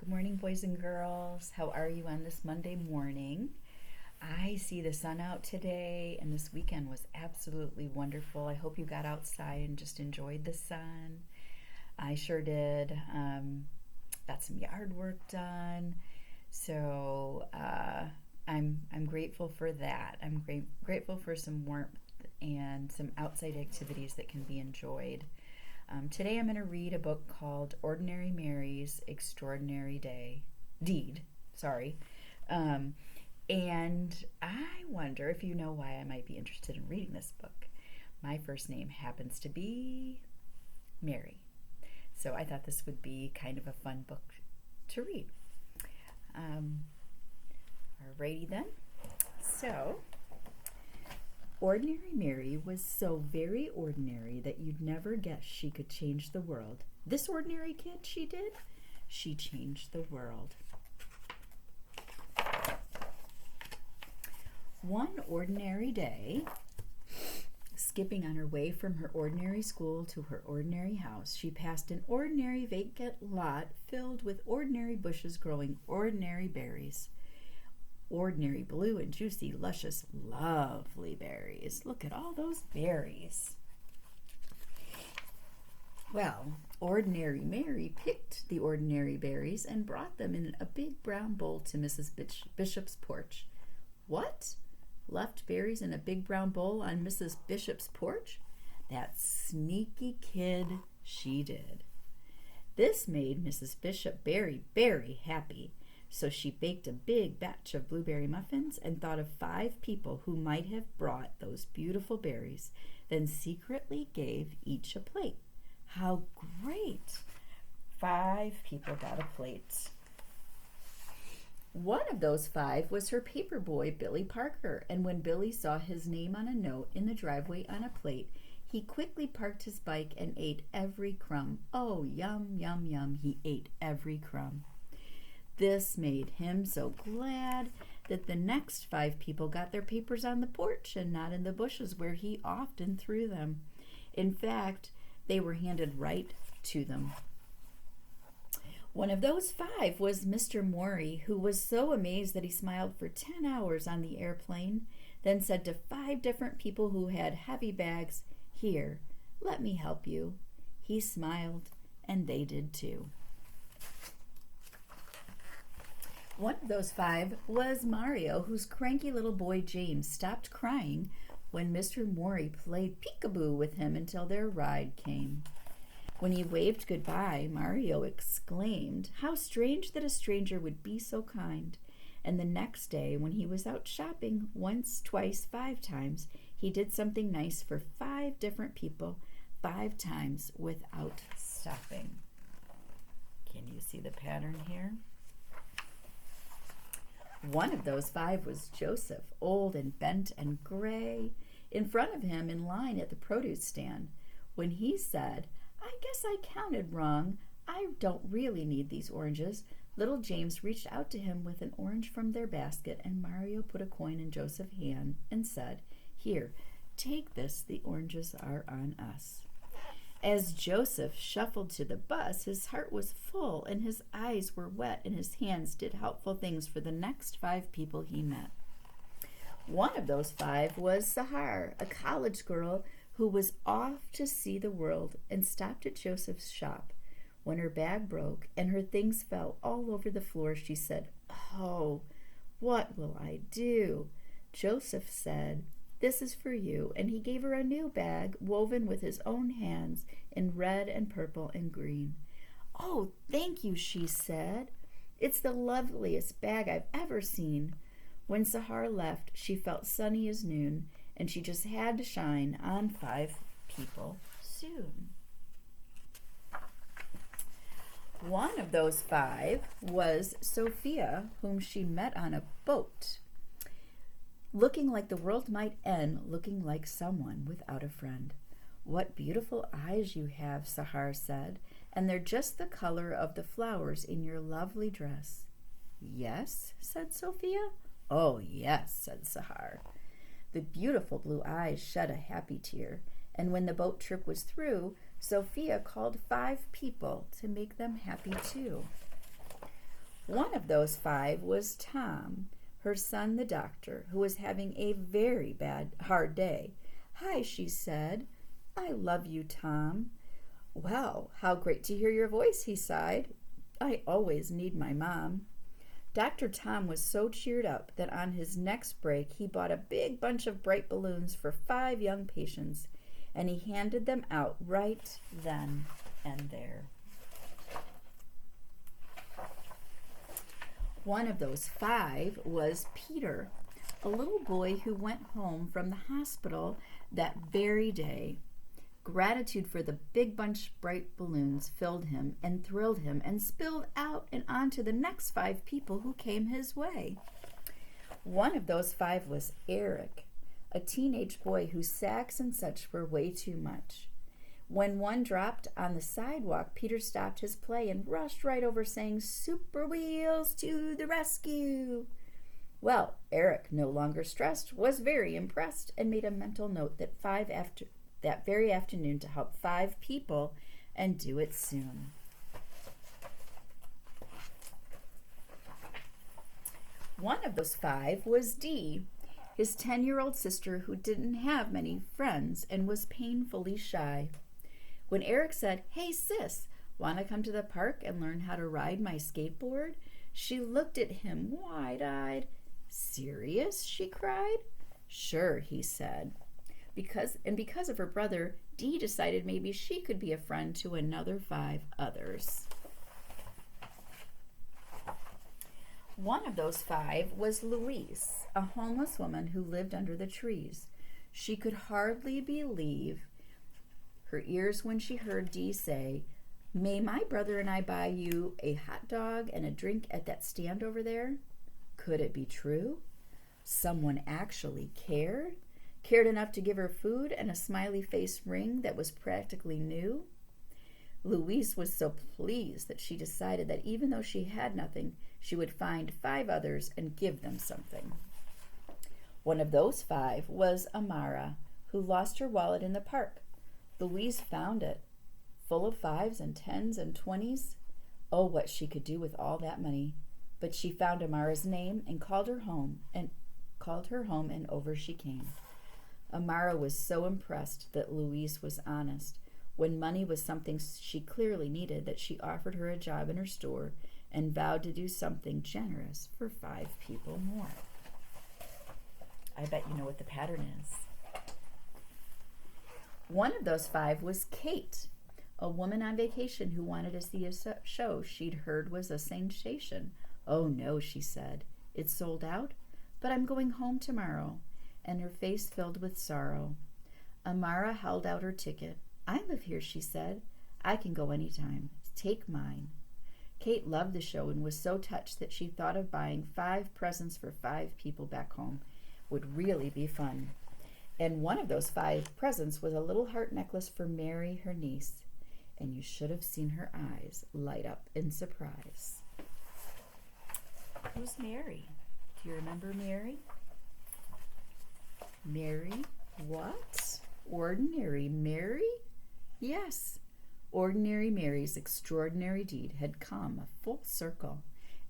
Good morning, boys and girls. How are you on this Monday morning? I see the sun out today, and this weekend was absolutely wonderful. I hope you got outside and just enjoyed the sun. I sure did. Got some yard work done, so I'm grateful for that. I'm grateful for some warmth and some outside activities that can be enjoyed. Today I'm going to read a book called Ordinary Mary's Extraordinary Deed. And I wonder if you know why I might be interested in reading this book. My first name happens to be Mary. So I thought this would be kind of a fun book to read. Alrighty then. So, Ordinary Mary was so very ordinary that you'd never guess she could change the world. This ordinary kid, she did. She changed the world. One ordinary day, skipping on her way from her ordinary school to her ordinary house, she passed an ordinary vacant lot filled with ordinary bushes growing ordinary berries. Ordinary blue and juicy, luscious, lovely berries. Look at all those berries. Well, Ordinary Mary picked the ordinary berries and brought them in a big brown bowl to Mrs. Bishop's porch. What? Left berries in a big brown bowl on Mrs. Bishop's porch? That sneaky kid, she did. This made Mrs. Bishop very, very happy. So she baked a big batch of blueberry muffins and thought of 5 people who might have brought those beautiful berries, then secretly gave each a plate. How great! 5 people got a plate. One of those 5 was her paper boy, Billy Parker, and when Billy saw his name on a note in the driveway on a plate, he quickly parked his bike and ate every crumb. Oh, yum, yum, yum, he ate every crumb. This made him so glad that the next 5 people got their papers on the porch and not in the bushes where he often threw them. In fact, they were handed right to them. One of those 5 was Mr. Morey, who was so amazed that he smiled for 10 hours on the airplane, then said to 5 different people who had heavy bags, "Here, let me help you." He smiled, and they did too. One of those 5 was Mario, whose cranky little boy James stopped crying when Mr. Morey played peekaboo with him until their ride came. When he waved goodbye, Mario exclaimed, "How strange that a stranger would be so kind." And the next day, when he was out shopping once, twice, 5 times, he did something nice for 5 different people, 5 times without stopping. Can you see the pattern here? One of those 5 was Joseph, old and bent and gray, in front of him in line at the produce stand. When he said, "I guess I counted wrong. I don't really need these oranges," little James reached out to him with an orange from their basket, and Mario put a coin in Joseph's hand and said, "Here, take this. The oranges are on us." As Joseph shuffled to the bus, his heart was full and his eyes were wet and his hands did helpful things for the next 5 people he met. One of those 5 was Sahar, a college girl who was off to see the world and stopped at Joseph's shop. When her bag broke and her things fell all over the floor, she said, "Oh, what will I do?" Joseph said, "This is for you," and he gave her a new bag woven with his own hands in red and purple and green. "Oh, thank you," she said. "It's the loveliest bag I've ever seen." When Sahar left, she felt sunny as noon, and she just had to shine on 5 people soon. One of those 5 was Sophia, whom she met on a boat. Looking like the world might end, looking like someone without a friend. "What beautiful eyes you have," Sahar said, "and they're just the color of the flowers in your lovely dress." "Yes?" said Sophia. "Oh, yes," said Sahar. The beautiful blue eyes shed a happy tear, and when the boat trip was through, Sophia called 5 people to make them happy too. One of those 5 was Tom, her son the doctor, who was having a very hard day. "Hi," she said. "I love you, Tom." "Well, how great to hear your voice," he sighed. "I always need my mom." Dr. Tom was so cheered up that on his next break he bought a big bunch of bright balloons for 5 young patients, and he handed them out right then and there. One of those 5 was Peter, a little boy who went home from the hospital that very day. Gratitude for the big bunch of bright balloons filled him and thrilled him and spilled out and onto the next 5 people who came his way. One of those 5 was Eric, a teenage boy whose sacks and such were way too much. When one dropped on the sidewalk, Peter stopped his play and rushed right over, saying, "Super Wheels to the rescue!" Well, Eric, no longer stressed, was very impressed and made a mental note that very afternoon to help 5 people and do it soon. One of those 5 was Dee, his 10-year-old sister who didn't have many friends and was painfully shy. When Eric said, "Hey sis, want to come to the park and learn how to ride my skateboard?" she looked at him wide-eyed. "Serious?" she cried. "Sure," he said. Because of her brother, Dee decided maybe she could be a friend to another 5 others. One of those 5 was Louise, a homeless woman who lived under the trees. She could hardly believe her ears when she heard Dee say, "May my brother and I buy you a hot dog and a drink at that stand over there?" Could it be true? Someone actually cared enough to give her food and a smiley face ring that was practically new? Louise was so pleased that she decided that even though she had nothing, she would find 5 others and give them something. One of those 5 was Amara, who lost her wallet in the park. Louise found it, full of 5s and 10s and 20s. Oh, what she could do with all that money. But she found Amara's name and called her home, and over she came. Amara was so impressed that Louise was honest. When money was something she clearly needed, that she offered her a job in her store and vowed to do something generous for 5 people more. I bet you know what the pattern is. One of those 5 was Kate, a woman on vacation who wanted to see a show she'd heard was a sensation. "Oh no," she said, "it's sold out, but I'm going home tomorrow," and her face filled with sorrow. Amara held out her ticket. "I live here," she said. "I can go anytime. Take mine." Kate loved the show and was so touched that she thought of buying 5 presents for 5 people back home. Would really be fun. And one of those 5 presents was a little heart necklace for Mary, her niece. And you should have seen her eyes light up in surprise. Who's Mary? Do you remember Mary? Mary what? Ordinary Mary? Yes. Ordinary Mary's extraordinary deed had come a full circle,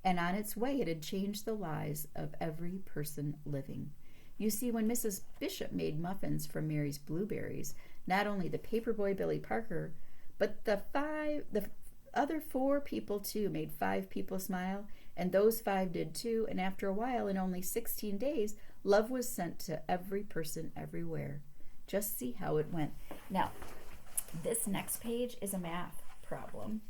and on its way it had changed the lives of every person living. You see, when Mrs. Bishop made muffins from Mary's blueberries, not only the paperboy Billy Parker, but the other 4 people too made 5 people smile, and those 5 did too, and after a while, in only 16 days, love was sent to every person everywhere. Just see how it went. Now, this next page is a math problem.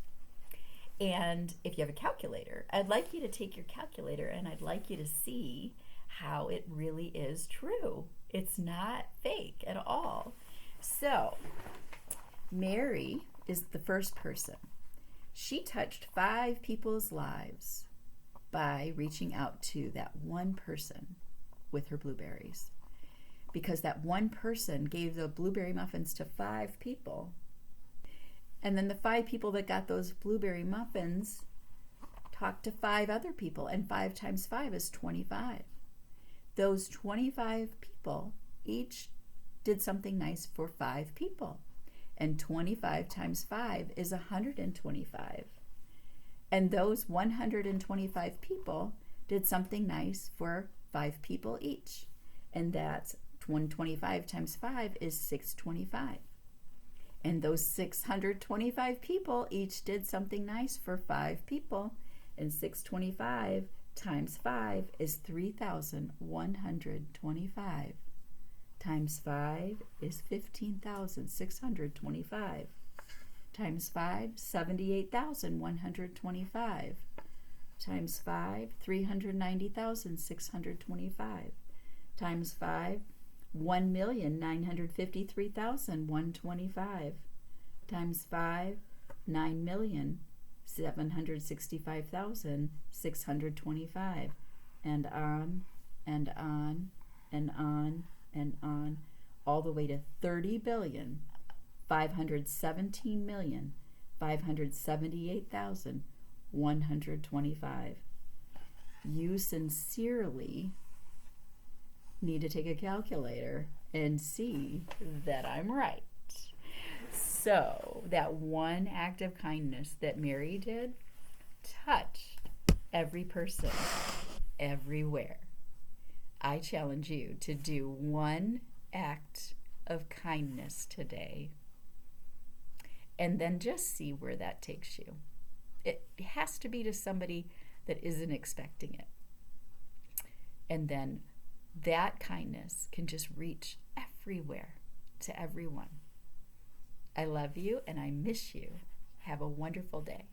And if you have a calculator, I'd like you to take your calculator and I'd like you to see how it really is true. It's not fake at all. So, Mary is the first person. She touched 5 people's lives by reaching out to that one person with her blueberries. Because that one person gave the blueberry muffins to 5 people. And then the 5 people that got those blueberry muffins talked to 5 other people, and 5 times 5 is 25. Those 25 people each did something nice for 5 people. And 25 times 5 is 125. And those 125 people did something nice for 5 people each. And that's 125 times 5 is 625. And those 625 people each did something nice for 5 people. And 625 times 5 is 3,125. Times 5 is 15,625. Times 5, 78,125. Times 5, 390,625. Times 5, 1,953,125. Times 5, 9,765,625. And on and on and on and on, all the way to 30,517,578,125. You sincerely need to take a calculator and see that I'm right. So that one act of kindness that Mary did touched every person everywhere. I challenge you to do one act of kindness today and then just see where that takes you. It has to be to somebody that isn't expecting it. And then that kindness can just reach everywhere to everyone. I love you and I miss you. Have a wonderful day.